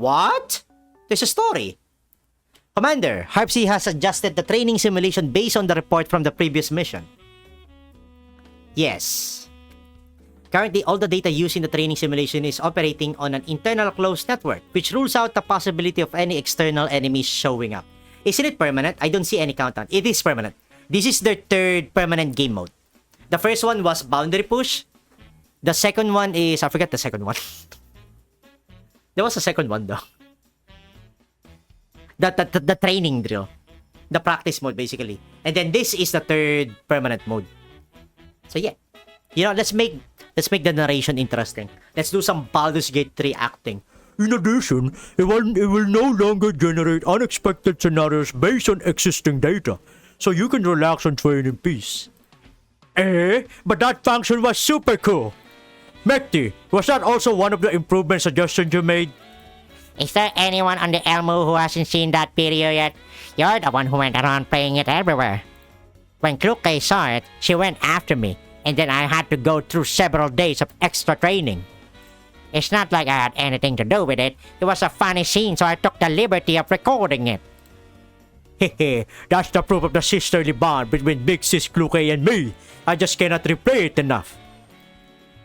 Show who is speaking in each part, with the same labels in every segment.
Speaker 1: What? There's a story. Commander, Harpsy has adjusted the training simulation based on the report from the previous mission. Yes. Currently, all the data used in the training simulation is operating on an internal closed network, which rules out the possibility of any external enemies showing up. Isn't it permanent? I don't see any countdown. It is permanent. This is their third permanent game mode. The first one was Boundary Push. The second one is... I forgot the second one. There was a second one though. The training drill. The practice mode basically. And then this is the third permanent mode. So yeah. You know, let's make the narration interesting. Let's do some Baldur's Gate 3 acting. In addition, it will no longer generate unexpected scenarios based on existing data. So you can relax and train in peace. But that function was super cool. Mekti, was that also one of the improvement suggestions you made?
Speaker 2: Is there anyone on the Elmo who hasn't seen that video yet? You're the one who went around playing it everywhere. When Kluke saw it, she went after me, and then I had to go through several days of extra training. It's not like I had anything to do with it. It was a funny scene, so I took the liberty of recording it.
Speaker 1: Hehe, that's the proof of the sisterly bond between Big Sis Kluke and me. I just cannot replay it enough.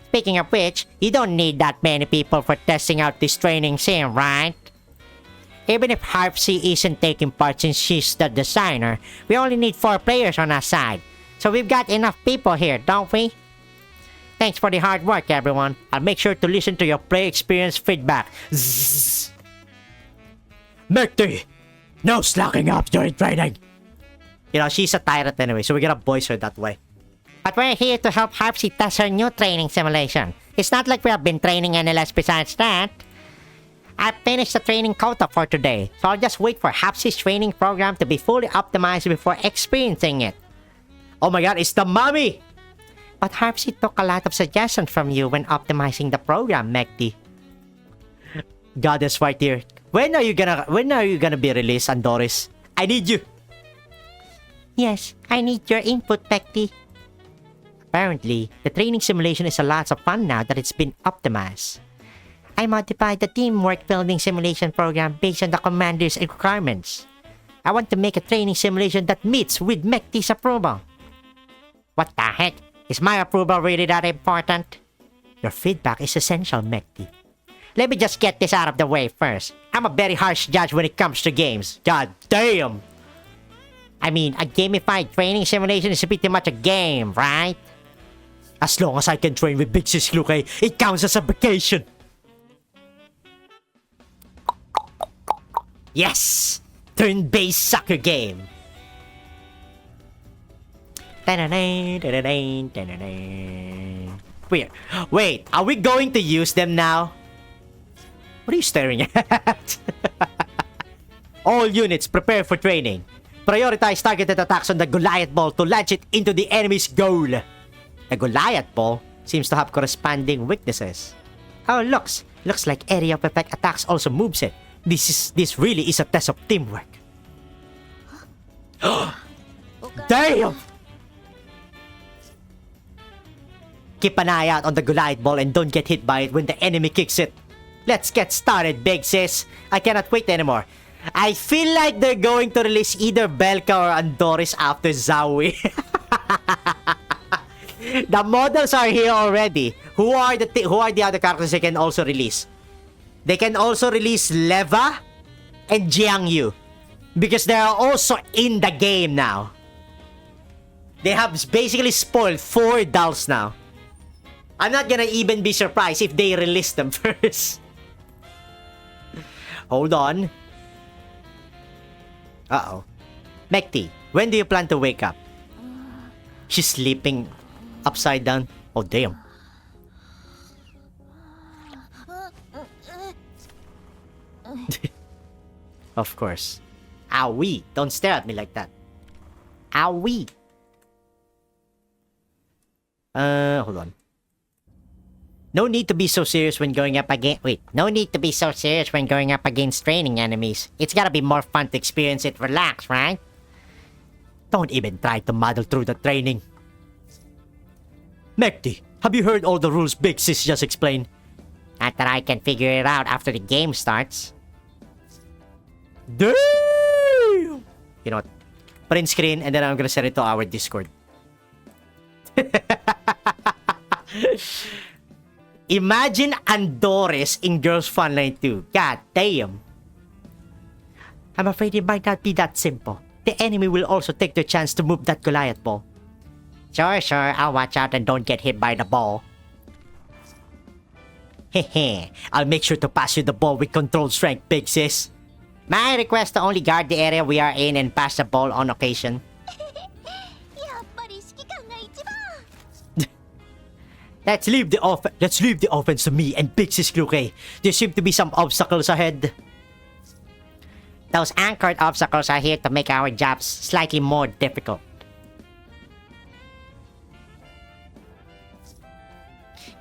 Speaker 2: Speaking of which, you don't need that many people for testing out this training sim, right? Even if Harpsy isn't taking part since she's the designer, we only need 4 players on our side. So we've got enough people here, don't we? Thanks for the hard work, everyone. I'll make sure to listen to your play experience feedback. Zzz.
Speaker 1: Mekti, no slacking up during training. You know, she's a tyrant anyway, so we gotta voice her that way.
Speaker 2: But we're here to help Harpsy test her new training simulation. It's not like we have been training any less besides that. I finished the training quota for today, so I'll just wait for Harpsy's training program to be fully optimized before experiencing it.
Speaker 1: Oh my god, it's the mommy!
Speaker 2: But Harpsy took a lot of suggestions from you when optimizing the program, Mekti.
Speaker 1: Goddess right here. When are you gonna be released, Andoris? I need you.
Speaker 2: Yes, I need your input, Mekti. Apparently, the training simulation is a lot of fun now that it's been optimized. I modified the teamwork building simulation program based on the commander's requirements. I want to make a training simulation that meets with Mekti's approval. What the heck? Is my approval really that important? Your feedback is essential, Mekti. Let me just get this out of the way first. I'm a very harsh judge when it comes to games.
Speaker 1: God damn!
Speaker 2: I mean, a gamified training simulation is pretty much a game, right?
Speaker 1: As long as I can train with Big Sis Kluke, it counts as a vacation. Yes! Turn-based soccer game. Wait, are we going to use them now? What are you staring at? All units prepare for training. Prioritize targeted attacks on the Goliath ball to launch it into the enemy's goal. The Goliath ball seems to have corresponding weaknesses. Oh, looks like area of effect attacks also moves it. This really is a test of teamwork. Damn! Keep an eye out on the Goliath ball and don't get hit by it when the enemy kicks it. Let's get started, Big Sis. I cannot wait anymore. I feel like they're going to release either Belka or Andoris after Zawi. The models are here already. Who are the other characters they can also release? They can also release Leva and Jiangyu, because they are also in the game now. They have basically spoiled 4 dolls now. I'm not gonna even be surprised if they release them first. Hold on. Uh-oh. Mekti, when do you plan to wake up? She's sleeping upside down. Oh, damn. Of course. Owie. Don't stare at me like that. Owie. Hold on. No need to be so serious when going up against... Wait. No need to be so serious when going up against training enemies. It's gotta be more fun to experience it relaxed, right? Don't even try to muddle through the training. Mekti, have you heard all the rules Big Sis just explained? Not that I can figure it out after the game starts. Damn! You know what? Print screen, and then I'm gonna send it to our Discord. Imagine Andores in Girls Frontline 2. God damn.
Speaker 2: I'm afraid it might not be that simple. The enemy will also take their chance to move that Goliath ball.
Speaker 1: Sure, I'll watch out and don't get hit by the ball. Hehe, I'll make sure to pass you the ball with controlled strength, big sis. May I request to only guard the area we are in and pass the ball on occasion? Let's leave the offense to me and Big Sis Luke. There seem to be some obstacles ahead.
Speaker 2: Those anchored obstacles are here to make our jobs slightly more difficult.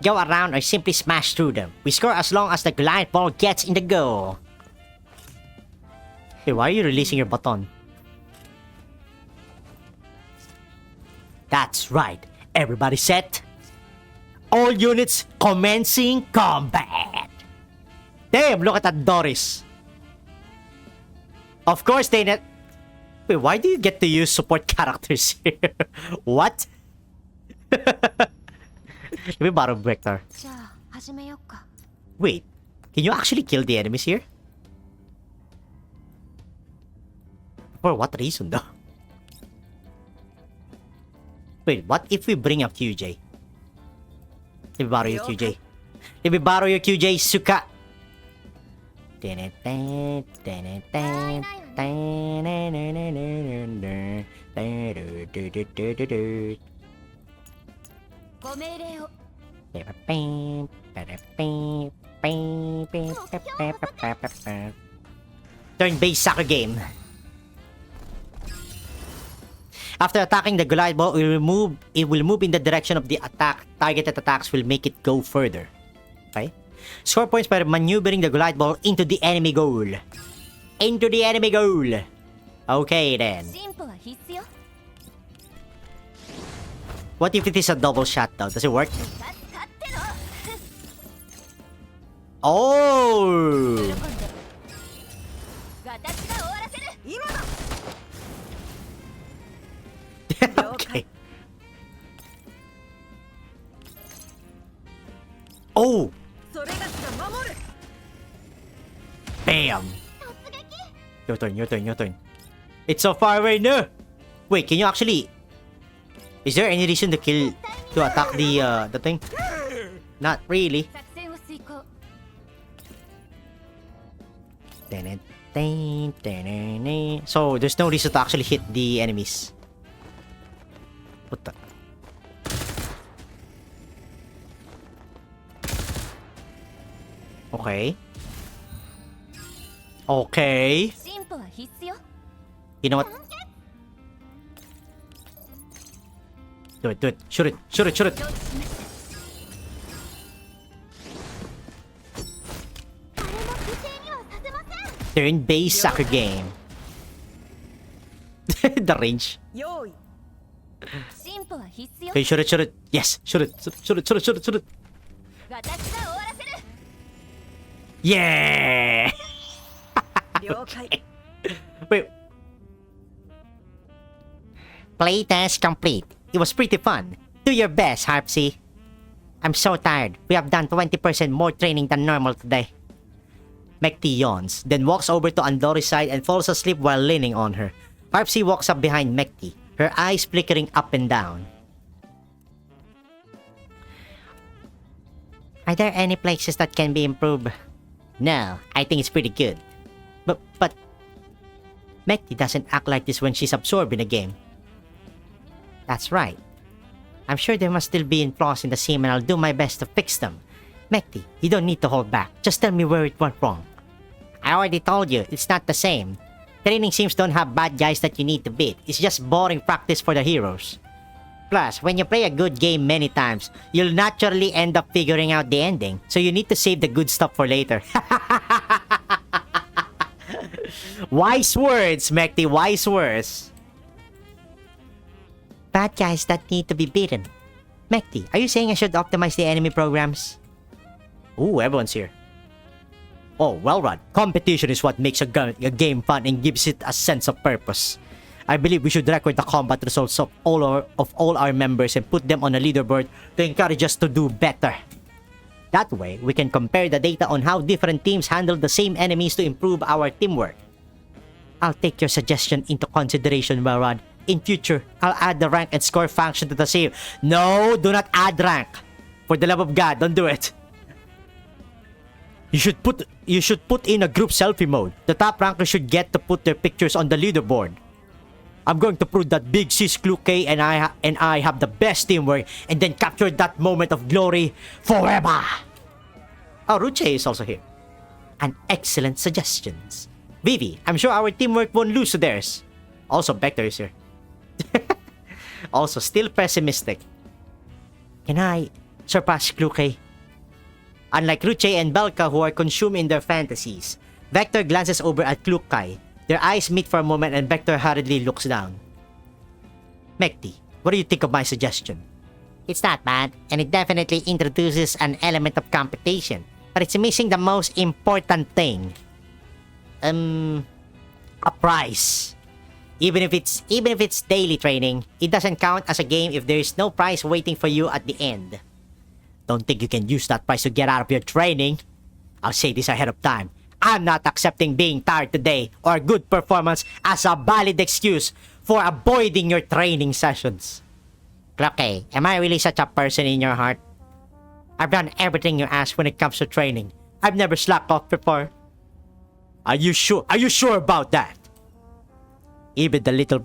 Speaker 1: Go around or simply smash through them. We score as long as the Goliath ball gets in the goal. Hey, why are you releasing your baton? That's right. Everybody set. All units commencing combat. Damn, look at that Doris. Of course they net... Wait, why do you get to use support characters here? What? Let me borrow Vector. Wait, can you actually kill the enemies here? For what reason though? Wait, what if we bring a QJ? Let me borrow your QJ. Let me borrow your QJ, Suka. Turn-based soccer game. After attacking the Goliath ball, it will move in the direction of the attack. Targeted attacks will make it go further. Okay? Score points by maneuvering the Goliath ball into the enemy goal. Into the enemy goal. Okay then. What if it is a double shot though? Does it work? Oh! Okay. Oh! Bam! Your turn. It's so far away, no! Wait, can you actually... Is there any reason to attack the thing? Not really. So, there's no reason to actually hit the enemies. What the... Okay. Okay. You know what? Do it. Shoot it. Turn-based soccer game. The range. Okay, shoot it. Yes, shoot it. Yeah! Okay. Wait.
Speaker 2: Playtest complete. It was pretty fun. Do your best, Harpsy. I'm so tired. We have done 20% more training than normal today.
Speaker 1: Mekti yawns, then walks over to Andori's side and falls asleep while leaning on her. Harpsy walks up behind Mekti, her eyes flickering up and down.
Speaker 2: Are there any places that can be improved?
Speaker 1: No, I think it's pretty good. But... Mekti doesn't act like this when she's absorbed in a game.
Speaker 2: That's right. I'm sure there must still be flaws in the sim and I'll do my best to fix them.
Speaker 1: Mekti, you don't need to hold back. Just tell me where it went wrong.
Speaker 2: I already told you, it's not the same. Training sims don't have bad guys that you need to beat. It's just boring practice for the heroes. Plus, when you play a good game many times, you'll naturally end up figuring out the ending.
Speaker 1: So you need to save the good stuff for later. Wise words, Mekti, wise words.
Speaker 2: Bad guys that need to be beaten.
Speaker 1: Mekti, are you saying I should optimize the enemy programs? Ooh, everyone's here. Oh, well, Rod, competition is what makes a game fun and gives it a sense of purpose. I believe we should record the combat results of all our members and put them on a leaderboard to encourage us to do better. That way, we can compare the data on how different teams handle the same enemies to improve our teamwork. I'll take your suggestion into consideration, Welrod. In future, I'll add the rank and score function to the save. No, do not add rank. For the love of God, don't do it. You should put in a group selfie mode. The top rankers should get to put their pictures on the leaderboard. I'm going to prove that Big Sis Clue-K and I have the best teamwork and then capture that moment of glory forever. Oh, Ruche is also here. An excellent suggestions. Vivi, I'm sure our teamwork won't lose to theirs. Also, Vector is here. Also, still pessimistic. Can I surpass Clue-K? Unlike Ruche and Belka who are consumed in their fantasies, Vector glances over at Clue-Kai. Their eyes meet for a moment and Vector hurriedly looks down. Mekti, what do you think of my suggestion?
Speaker 2: It's not bad, and it definitely introduces an element of competition, but it's missing the most important thing. A prize. Even if it's daily training, it doesn't count as a game if there is no prize waiting for you at the end. Don't think you can use that prize to get out of your training. I'll say this ahead of time. I'm not accepting being tired today or good performance as a valid excuse for avoiding your training sessions. Clue-K, am I really such a person in your heart? I've done everything you asked when it comes to training. I've never slacked off before. Are you sure? Are you sure about that? Even the little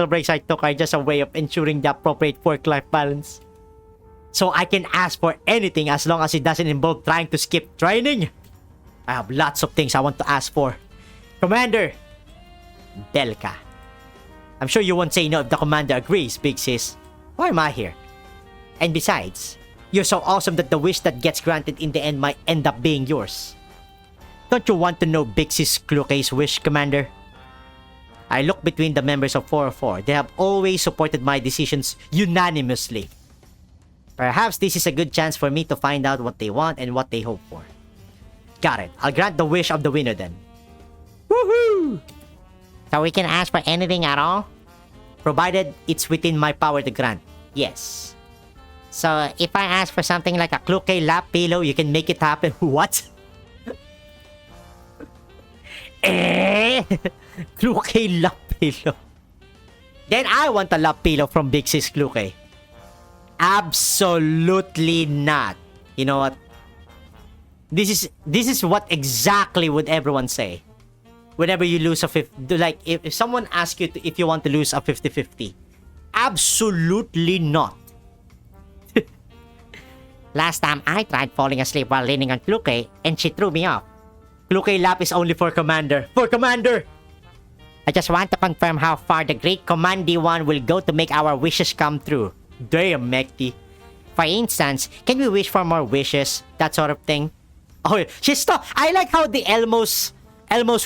Speaker 2: breaks I took are just a way of ensuring the appropriate work-life balance. So I can ask for anything as long as it doesn't involve trying to skip training. I have lots of things I want to ask for. Commander! Belka. I'm sure you won't say no if the commander agrees, Big Sis. Why am I here? And besides, you're so awesome that the wish that gets granted in the end might end up being yours. Don't you want to know Big Sis Clue-K's wish, Commander? I look between the members of 404. They have always supported my decisions unanimously. Perhaps this is a good chance for me to find out what they want and what they hope for. Got it. I'll grant the wish of the winner then. Woohoo! So we can ask for anything at all? Provided it's within my power to grant. Yes. So if I ask for something like a Clue-K lap pillow, you can make it happen. What? Clue-K lap pillow. Then I want a lap pillow from Big Sis Clue-K. Absolutely not. You know what? This is what exactly would everyone say. Whenever you lose a 50, like if someone asks you if you want to lose a 50-50. Absolutely not. Last time I tried falling asleep while leaning on Clue-K and she threw me off. Clue-K lap is only for Commander. For Commander! I just want to confirm how far the great Commandy one will go to make our wishes come true. Damn, Mekti. For instance, can we wish for more wishes? That sort of thing. Oh, I like how the Elmo's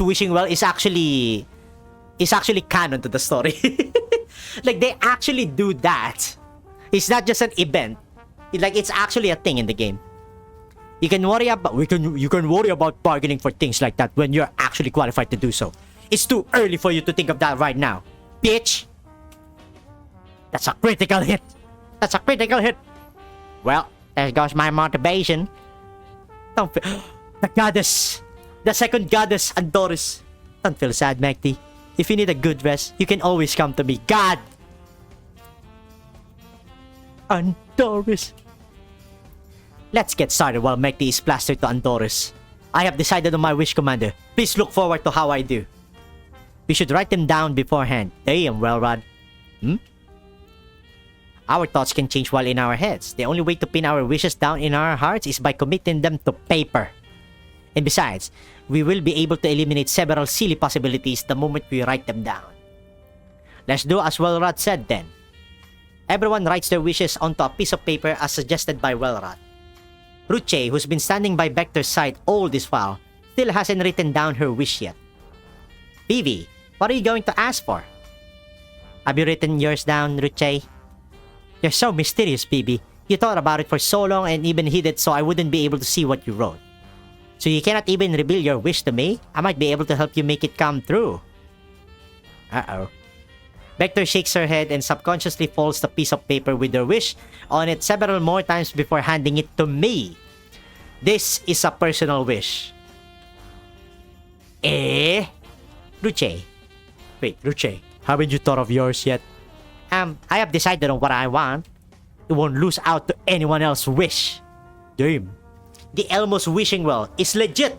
Speaker 2: wishing well is actually canon to the story. Like they actually do that. It's not just an event. It's actually a thing in the game. You can worry about bargaining for things like that when you're actually qualified to do so. It's too early for you to think of that right now, bitch. That's a critical hit. That's a critical hit. Well, there goes my motivation. Don't feel... The goddess. The second goddess, Andoris. Don't feel sad, Mekti. If you need a good rest, you can always come to me. God! Andoris. Let's get started while Mekti is plastered to Andoris. I have decided on my wish, Commander. Please look forward to how I do. We should write them down beforehand. Damn, Welrod. Our thoughts can change while in our heads. The only way to pin our wishes down in our hearts is by committing them to paper. And besides, we will be able to eliminate several silly possibilities the moment we write them down. Let's do as Welrod said then. Everyone writes their wishes onto a piece of paper as suggested by Welrod. Ruche, who's been standing by Vector's side all this while, still hasn't written down her wish yet. Vivi, what are you going to ask for? Have you written yours down, Ruche? You're so mysterious, Bibi. You thought about it for so long and even hid it so I wouldn't be able to see what you wrote. So you cannot even reveal your wish to me? I might be able to help you make it come true. Uh-oh. Vector shakes her head and subconsciously folds the piece of paper with her wish on it several more times before handing it to me. This is a personal wish. Luce. Wait, Luce, haven't you thought of yours yet? I have decided on what I want. It won't lose out to anyone else's wish. Damn. The Elmo's wishing well is legit.